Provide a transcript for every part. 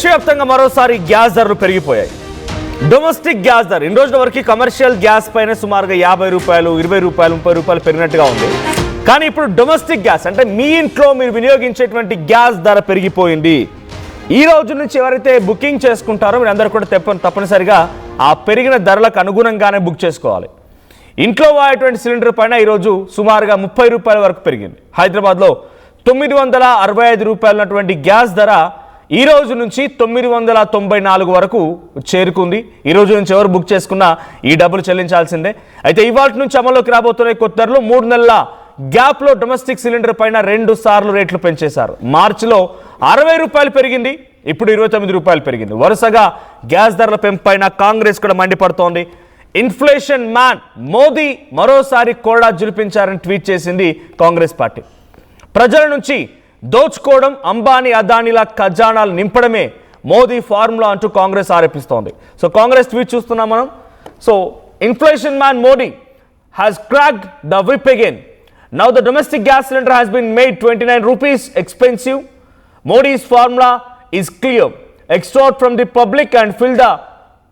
దేశవ్యాప్తంగా మరోసారి గ్యాస్ ధరలు పెరిగిపోయాయి. డొమెస్టిక్ గ్యాస్ ధర ఇన్ని రోజుల వరకు కమర్షియల్ గ్యాస్ పైన సుమారుగా 50 రూపాయలు, 20 రూపాయలు, 30 రూపాయలు పెరిగినట్టుగా ఉంది. కానీ ఇప్పుడు డొమెస్టిక్ గ్యాస్ అంటే మీ ఇంట్లో మీరు వినియోగించేటువంటి గ్యాస్ ధర పెరిగిపోయింది. ఈ రోజు నుంచి ఎవరైతే బుకింగ్ చేసుకుంటారో మీరు అందరూ కూడా తప్పనిసరిగా ఆ పెరిగిన ధరలకు అనుగుణంగానే బుక్ చేసుకోవాలి. ఇంట్లో వాడేటువంటి సిలిండర్ పైన ఈరోజు సుమారుగా 30 రూపాయల వరకు పెరిగింది. హైదరాబాద్లో 965 రూపాయలు ఉన్నటువంటి గ్యాస్ ధర ఈ రోజు నుంచి 994 వరకు చేరుకుంది. ఈ రోజు నుంచి ఎవరు బుక్ చేసుకున్నా ఈ డబ్బులు చెల్లించాల్సిందే. అయితే ఇవాళ నుంచి అమల్లోకి రాబోతున్న కొత్త ధరలు 3 నెలల గ్యాప్లో డొమెస్టిక్ సిలిండర్ పైన 2 సార్లు రేట్లు పెంచేశారు. మార్చిలో 60 రూపాయలు పెరిగింది, ఇప్పుడు 29 రూపాయలు పెరిగింది. వరుసగా గ్యాస్ ధరల పెంపైన కాంగ్రెస్ కూడా మండిపడుతోంది. ఇన్ఫ్లేషన్ మ్యాన్ మోదీ మరోసారి కోడా జులిపించారని ట్వీట్ చేసింది కాంగ్రెస్ పార్టీ. ప్రజల నుంచి దోచుకోవడం, అంబానీ అదానీల ఖజానాలు నింపడమే మోదీ ఫార్ములా అంటూ కాంగ్రెస్ ఆరోపిస్తోంది. సో కాంగ్రెస్ ట్వీట్ చూస్తున్నాం మనం. So inflation man Modi has cracked the whip again. Now the domestic gas cylinder has been made 29 rupees expensive. Modi's formula is clear. Extort from the public and fill the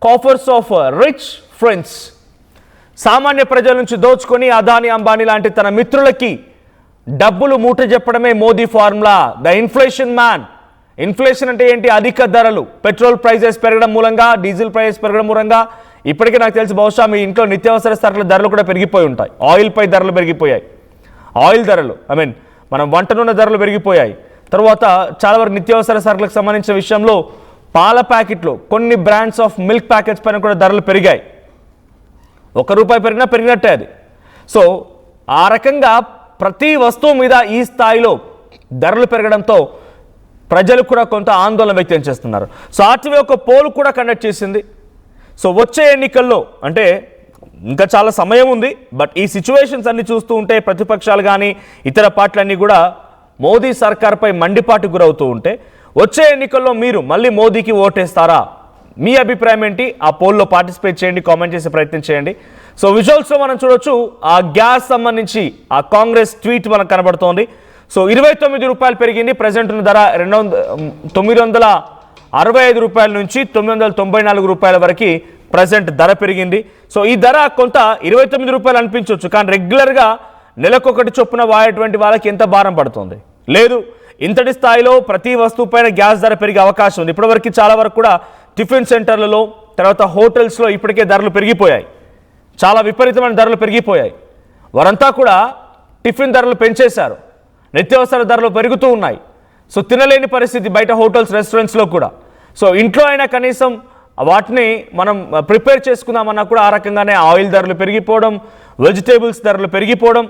coffers of rich friends. సామాన్య ప్రజల నుంచి దోచుకొని అదానీ, అంబానీ లాంటి తన మిత్రులకి డబ్బులు మూట చెప్పడమే Modi formula. The inflation man. Inflation అంటే ఏంటి? అధిక ధరలు. పెట్రోల్ ప్రైజెస్ పెరగడం మూలంగా, డీజిల్ ప్రైజెస్ పెరగడం మూలంగా ఇప్పటికే నాకు తెలిసి బహుశా మీ ఇంట్లో నిత్యావసర సరుకుల ధరలు కూడా పెరిగిపోయి ఉంటాయి. ఆయిల్ పై ధరలు పెరిగిపోయాయి. ఆయిల్ ధరలు మనం వంట నూనె ధరలు పెరిగిపోయాయి. తర్వాత చాలా వరకు నిత్యావసర సరుకులకు సంబంధించిన విషయంలో పాల ప్యాకెట్లు, కొన్ని బ్రాండ్స్ ఆఫ్ మిల్క్ ప్యాకెట్స్ పైన కూడా ధరలు పెరిగాయి. ₹1 పెరిగినా పెరిగినట్టే అది. సో ఆ రకంగా ప్రతి వస్తువు మీద ఈ స్థాయిలో ధరలు పెరగడంతో ప్రజలు కూడా కొంత ఆందోళన వ్యక్తం చేస్తున్నారు. సో ఆర్టీవీ ఒక పోల్ కూడా కండక్ట్ చేసింది. సో వచ్చే ఎన్నికల్లో అంటే ఇంకా చాలా సమయం ఉంది, బట్ ఈ సిచ్యువేషన్స్ అన్ని చూస్తూ ఉంటే ప్రతిపక్షాలు కానీ ఇతర పార్టీలన్నీ కూడా మోదీ సర్కార్పై మండిపాటుకు గురవుతూ ఉంటే వచ్చే ఎన్నికల్లో మీరు మళ్ళీ మోదీకి ఓటేస్తారా? మీ అభిప్రాయం ఏంటి? ఆ పోల్లో పార్టిసిపేట్ చేయండి, కామెంట్ చేసే ప్రయత్నం చేయండి. సో విజువల్స్లో మనం చూడొచ్చు ఆ గ్యాస్ సంబంధించి ఆ కాంగ్రెస్ ట్వీట్ మనకు కనబడుతోంది. సో 29 రూపాయలు పెరిగింది. ప్రజెంట్ ఉన్న ధర 965 రూపాయల నుంచి 994 రూపాయల వరకు ప్రజెంట్ ధర పెరిగింది. సో ఈ ధర కొంత 29 రూపాయలు అనిపించవచ్చు, కానీ రెగ్యులర్గా నెలకొకటి చొప్పున వాడేటువంటి వాళ్ళకి ఎంత భారం పడుతుంది? లేదు, ఇంతటి స్థాయిలో ప్రతి వస్తువు పైన గ్యాస్ ధర పెరిగే అవకాశం ఉంది. ఇప్పటివరకు చాలా వరకు కూడా టిఫిన్ సెంటర్లలో, తర్వాత హోటల్స్లో ఇప్పటికే ధరలు పెరిగిపోయాయి. చాలా విపరీతమైన ధరలు పెరిగిపోయాయి. వారంతా కూడా టిఫిన్ ధరలు పెంచేశారు. నిత్యావసర ధరలు పెరుగుతూ ఉన్నాయి. సో తినలేని పరిస్థితి బయట హోటల్స్, రెస్టారెంట్స్లో కూడా. సో ఇంట్లో అయినా కనీసం వాటిని మనం ప్రిపేర్ చేసుకుందామన్నా కూడా ఆ రకంగానే ఆయిల్ ధరలు పెరిగిపోవడం, వెజిటేబుల్స్ ధరలు పెరిగిపోవడం.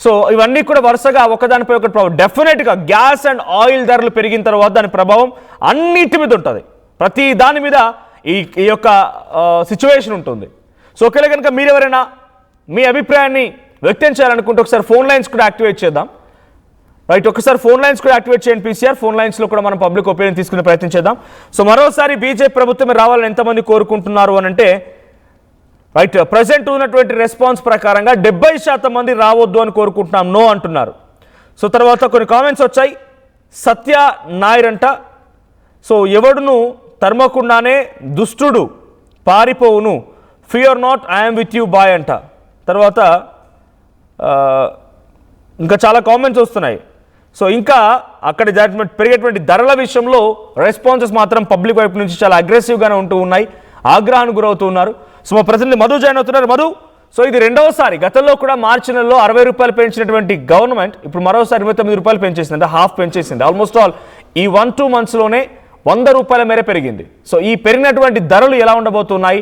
సో ఇవన్నీ కూడా వరుసగా ఒకదానిపై ఒకటి ప్రభావం. డెఫినెట్గా గ్యాస్ అండ్ ఆయిల్ ధరలు పెరిగిన తర్వాత దాని ప్రభావం అన్నిటి మీద ఉంటుంది. ప్రతి దాని మీద ఈ యొక్క సిచ్యువేషన్ ఉంటుంది. సో ఒకవేళ కనుక మీరెవరైనా మీ అభిప్రాయాన్ని వ్యక్తం చేయాలనుకుంటే ఒకసారి ఫోన్ లైన్స్ కూడా యాక్టివేట్ చేద్దాం. రైట్, ఒకసారి ఫోన్ లైన్స్ కూడా యాక్టివేట్ చేయండి. పీసీఆర్ ఫోన్ లైన్స్లో కూడా మనం పబ్లిక్ ఒపీనియన్ తీసుకునే ప్రయత్నం చేద్దాం. సో మరోసారి బీజేపీ ప్రభుత్వమే రావాలని ఎంతమంది కోరుకుంటున్నారు అని అంటే, రైట్, ప్రజెంట్ ఉన్నటువంటి రెస్పాన్స్ ప్రకారంగా 70% మంది రావద్దు అని కోరుకుంటున్నాం, నో అంటున్నారు. సో తర్వాత కొన్ని కామెంట్స్ వచ్చాయి. సత్య నాయర్ అంట, సో ఎవడును తరమకుండానే దుష్టుడు పారిపోవును, fear not, I'm with you boy అంట. తర్వాత ఇంకా చాలా కామెంట్స్ వస్తున్నాయి. సో ఇంకా అక్కడ పెరిగేటువంటి ధరల విషయంలో రెస్పాన్సెస్ మాత్రం పబ్లిక్ వైపు నుంచి చాలా అగ్రెసివ్గానే ఉంటూ ఉన్నాయి, ఆగ్రహానికి గురవుతూ ఉన్నారు. సో మా ప్రతినిధి మధు జాయిన్ అవుతున్నారు. మధు, సో ఇది రెండవసారి, గతంలో కూడా మార్చి నెలలో 60 రూపాయలు పెంచినటువంటి గవర్నమెంట్ ఇప్పుడు మరోసారి 29 రూపాయలు పెంచేసింది, అంటే హాఫ్ పెంచేసింది. ఆల్మోస్ట్ ఆల్ ఈ 1-2 మంత్స్లోనే 100 రూపాయల మేర పెరిగింది. సో ఈ పెరిగినటువంటి ధరలు ఎలా ఉండబోతున్నాయి,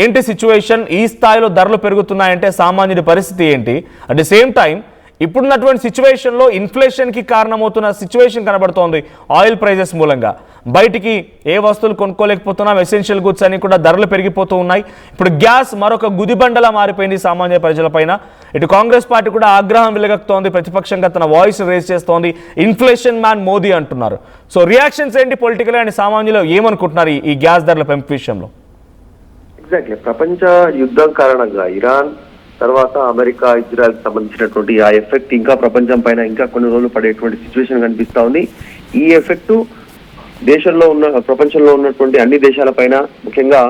ఏంటి సిచ్యువేషన్? ఈ స్థాయిలో ధరలు పెరుగుతున్నాయంటే సామాన్యుడి పరిస్థితి ఏంటి? అట్ ది సేమ్ టైం ఇప్పుడున్నటువంటి సిచ్యువేషన్లో ఇన్ఫ్లేషన్కి కారణమవుతున్న సిచ్యువేషన్ కనబడుతోంది. ఆయిల్ ప్రైజెస్ మూలంగా బయటికి ఏ వస్తువులు కొనుక్కోలేకపోతున్నాం, ఎసెన్షియల్ గుడ్స్ అని కూడా ధరలు పెరిగిపోతూ ఉన్నాయి. ఇప్పుడు గ్యాస్ మరొక గుదిబండలా మారిపోయింది సామాన్య ప్రజలపైన. ఇటు కాంగ్రెస్ పార్టీ కూడా ఆగ్రహం వెలుగక్తోంది, ప్రతిపక్షంగా తన వాయిస్ రేజ్ చేస్తోంది. ఇన్ఫ్లేషన్ మ్యాన్ మోదీ అంటున్నారు. సో రియాక్షన్స్ ఏంటి పొలిటికల్ అండ్ సామాన్యులు ఏమనుకుంటున్నారు ఈ గ్యాస్ ధరల పెంపు విషయంలో? ఎగ్జాక్ట్లీ, ప్రపంచ యుద్ధం కారణంగా ఇరాన్ తర్వాత అమెరికా, ఇజ్రాయెల్ సంబంధించినటువంటి ఆ ఎఫెక్ట్ ఇంకా ప్రపంచం పైన ఇంకా కొన్ని రోజులు పడేటువంటి సిచ్యువేషన్ కనిపిస్తా ఉంది. ఈ ఎఫెక్ట్ ప్రపంచంలో ఉన్నటువంటి అన్ని దేశాలపైన, ముఖ్యంగా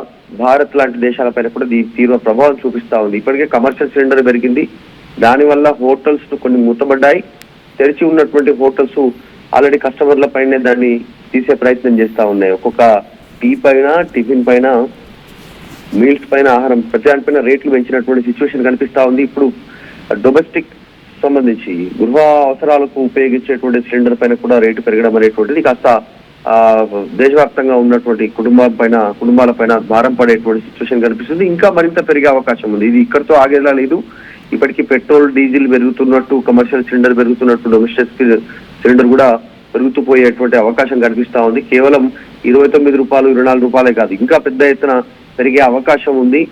భారత్ లాంటి దేశాలపైన కూడా తీవ్ర ప్రభావం చూపిస్తా ఉంది. ఇప్పటికే కమర్షియల్ సిలిండర్ పెరిగింది. దానివల్ల హోటల్స్ కొన్ని మూతపడ్డాయి. తెరిచి ఉన్నటువంటి హోటల్స్ ఆల్రెడీ కస్టమర్ల పైనే దాన్ని తీసే ప్రయత్నం చేస్తా ఉన్నాయి. ఒక్కొక్క టీ పైన, టిఫిన్ పైన, మీల్స్ పైన, ఆహారం ప్రతి దానిపైన రేట్లు పెంచినటువంటి సిచ్యువేషన్ కనిపిస్తా ఉంది. ఇప్పుడు డొమెస్టిక్ సంబంధించి గృహ అవసరాలకు ఉపయోగించేటువంటి సిలిండర్ పైన కూడా రేటు పెరగడం అనేటువంటిది కాస్త దేశవ్యాప్తంగా ఉన్నటువంటి కుటుంబాల పైన భారం పడేటువంటి సిచ్యువేషన్ కనిపిస్తుంది. ఇంకా మరింత పెరిగే అవకాశం ఉంది. ఇది ఇక్కడితో ఆగేలా లేదు. ఇప్పటికీ పెట్రోల్, డీజిల్ పెరుగుతున్నట్టు, కమర్షియల్ సిలిండర్ పెరుగుతున్నట్టు, డొమెస్టిక్ సిలిండర్ కూడా పెరుగుతూ పోయేటువంటి అవకాశం కనిపిస్తా ఉంది. కేవలం 29 రూపాయలు, 24 రూపాయలే కాదు, ఇంకా పెద్ద ఎత్తున పెరిగే అవకాశం ఉంది.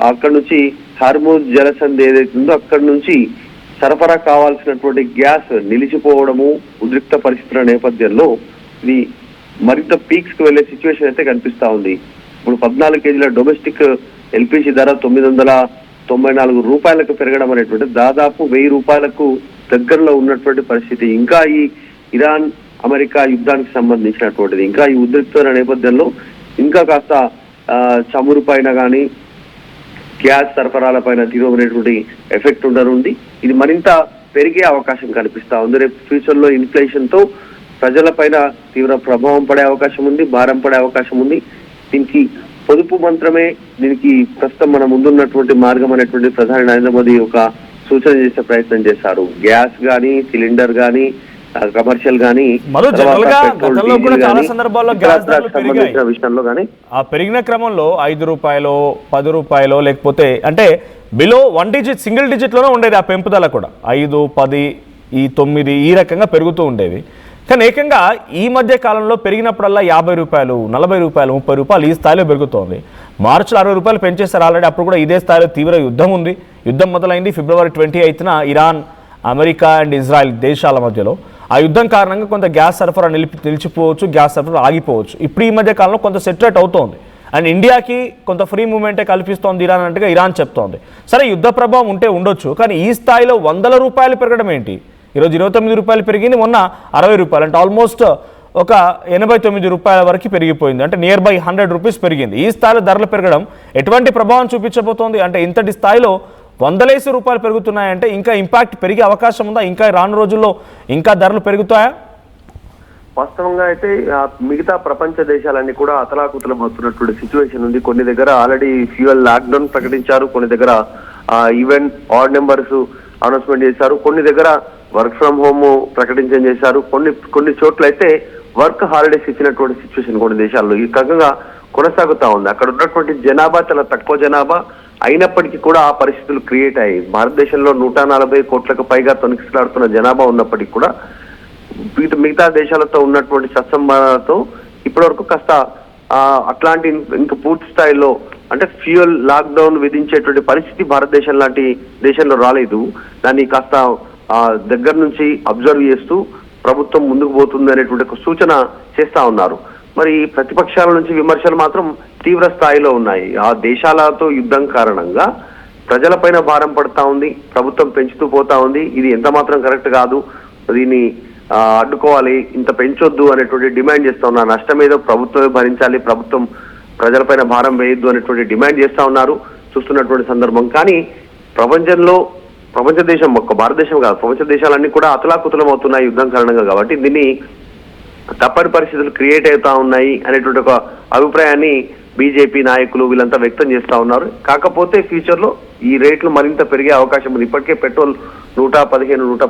అక్కడ నుంచి హార్మూజ్ జలసంధి ఏదైతే ఉందో అక్కడి నుంచి సరఫరా కావాల్సినటువంటి గ్యాస్ నిలిచిపోవడము, ఉద్రిక్త పరిస్థితుల నేపథ్యంలో ఇది మరింత పీక్స్ కు వెళ్లే సిచ్యువేషన్ అయితే కనిపిస్తా ఉంది. ఇప్పుడు 14 కేజీల డొమెస్టిక్ ఎల్పిజి ధర 994 రూపాయలకు పెరగడం అనేటువంటి దాదాపు 1000 రూపాయలకు దగ్గరలో ఉన్నటువంటి పరిస్థితి. ఇంకా ఈ ఇరాన్ అమెరికా యుద్ధానికి సంబంధించినటువంటిది, ఇంకా ఈ ఉద్రిక్తమైన నేపథ్యంలో ఇంకా కాస్త చమురు పైన కానీ, గ్యాస్ సరఫరాల పైన తీవ్రమైనటువంటి ఎఫెక్ట్ ఉండనుంది. ఇది మరింత పెరిగే అవకాశం కనిపిస్తా ఉంది. రేపు ఫ్యూచర్ లో ఇన్ఫ్లేషన్ తో ప్రజల పైన తీవ్ర ప్రభావం పడే అవకాశం ఉంది, భారం పడే అవకాశం ఉంది. దీనికి పొదుపు మంత్రమే దీనికి ప్రస్తుతం మన ముందున్నటువంటి మార్గం అనేటువంటి ప్రధాని నరేంద్ర మోదీ ఒక సూచన చేసే ప్రయత్నం చేశారు. గ్యాస్ గానీ, సిలిండర్ గానీ, కమర్షియల్ గానీ, విషయంలో గానీ ఆ పెరిగిన క్రమంలో 5 రూపాయలు, 10 రూపాయలు, లేకపోతే అంటే బిలో 1 డిజిట్, సింగిల్ డిజిట్ లోనే ఉండేది ఆ పెంపుదల కూడా. 5, 10, 9 ఈ రకంగా పెరుగుతూ ఉండేవి. కానీ ఏకంగా ఈ మధ్య కాలంలో పెరిగినప్పుడల్లా 50 రూపాయలు, 40 రూపాయలు, 30 రూపాయలు ఈ స్థాయిలో పెరుగుతోంది. మార్చిలో 60 రూపాయలు పెంచేస్తారు ఆల్రెడీ. అప్పుడు కూడా ఇదే స్థాయిలో తీవ్ర యుద్ధం ఉంది. యుద్ధం మొదలైంది ఫిబ్రవరి 28న ఇరాన్, అమెరికా అండ్ ఇజ్రాయెల్ దేశాల మధ్యలో. ఆ యుద్ధం కారణంగా కొంత గ్యాస్ సరఫరా నిలిచిపోవచ్చు, గ్యాస్ సరఫరా ఆగిపోవచ్చు. ఇప్పుడు ఈ మధ్య కాలంలో కొంత సెటరేట్ అవుతోంది. అండ్ ఇండియాకి కొంత ఫ్రీ మూవ్మెంటే కల్పిస్తోంది ఇరాన్ అంటగా ఇరాన్ చెప్తోంది. సరే, యుద్ధ ప్రభావం ఉంటే ఉండొచ్చు, కానీ ఈ స్థాయిలో 100 రూపాయలు పెరగడం ఏంటి? ఈరోజు 29 రూపాయలు పెరిగింది, మొన్న 60 రూపాయలు, అంటే ఆల్మోస్ట్ ఒక 89 రూపాయల వరకు పెరిగిపోయింది. అంటే నియర్ బై 100 రూపీస్ పెరిగింది. ఈ స్థాయిలో ధరలు పెరగడం ఎటువంటి ప్రభావం చూపించబోతోంది? అంటే ఇంతటి స్థాయిలో 100 రూపాయలు పెరుగుతున్నాయంటే ఇంకా ఇంపాక్ట్ పెరిగే అవకాశం ఉందా? ఇంకా రాను రోజుల్లో ఇంకా ధరలు పెరుగుతాయా? వాస్తవంగా అయితే మిగతా ప్రపంచ దేశాలన్నీ కూడా అతలాకుతలం అవుతున్నటువంటి సిచ్యువేషన్ ఉంది. కొన్ని దగ్గర ఆల్రెడీ ఫ్యూయల్ లాక్డౌన్ ప్రకటించారు, కొన్ని దగ్గర ఈవెన్ ఆడ్ నెంబర్స్ అనౌన్స్మెంట్ చేశారు, కొన్ని దగ్గర వర్క్ ఫ్రమ్ హోమ్ ప్రకటించడం చేశారు, కొన్ని చోట్ల అయితే వర్క్ హాలిడేస్ ఇచ్చినటువంటి సిచ్యువేషన్ కొన్ని దేశాల్లో ఈ రకంగా కొనసాగుతా ఉంది. అక్కడ ఉన్నటువంటి జనాభా చాలా తక్కువ జనాభా అయినప్పటికీ కూడా ఆ పరిస్థితులు క్రియేట్ అయ్యాయి. భారతదేశంలో 140 కోట్లకు పైగా తొనికిసలాడుతున్న జనాభా ఉన్నప్పటికీ కూడా మిగతా దేశాలతో ఉన్నటువంటి సత్సంబంధాలతో ఇప్పటివరకు కాస్త అట్లాంటి ఇంకా పూర్తి స్థాయిలో అంటే ఫ్యూయల్ లాక్డౌన్ విధించేటువంటి పరిస్థితి భారతదేశం లాంటి దేశంలో రాలేదు. దాన్ని కాస్త దగ్గర నుంచి అబ్జర్వ్ చేస్తూ ప్రభుత్వం ముందుకు పోతుంది అనేటువంటి ఒక సూచన చేస్తా ఉన్నారు. మరి ప్రతిపక్షాల నుంచి విమర్శలు మాత్రం తీవ్ర స్థాయిలో ఉన్నాయి. ఆ దేశాలతో యుద్ధం కారణంగా ప్రజలపైన భారం పడతా ఉంది, ప్రభుత్వం పెంచుతూ పోతా ఉంది. ఇది ఎంత మాత్రం కరెక్ట్ కాదు, దీన్ని అడ్డుకోవాలి, ఇంత పెంచొద్దు అనేటువంటి డిమాండ్ చేస్తా ఉన్నారు. నష్టం ఏదో ప్రభుత్వమే భరించాలి, ప్రభుత్వం ప్రజలపైన భారం వేయొద్దు అనేటువంటి డిమాండ్ చేస్తా ఉన్నారు చూస్తున్నటువంటి సందర్భం. కానీ ప్రపంచ దేశం, ఒక్క భారతదేశం కాదు, ప్రపంచ దేశాలన్నీ కూడా అతలాకుతలం అవుతున్నాయి యుద్ధం కారణంగా. కాబట్టి దీన్ని తప్పని పరిస్థితులు క్రియేట్ అవుతా ఉన్నాయి అనేటువంటి ఒక అభిప్రాయాన్ని బీజేపీ నాయకులు వీళ్ళంతా వ్యక్తం చేస్తా ఉన్నారు. కాకపోతే ఫ్యూచర్ లో ఈ రేట్లు మరింత పెరిగే అవకాశం ఉంది. ఇప్పటికే పెట్రోల్ 115, 110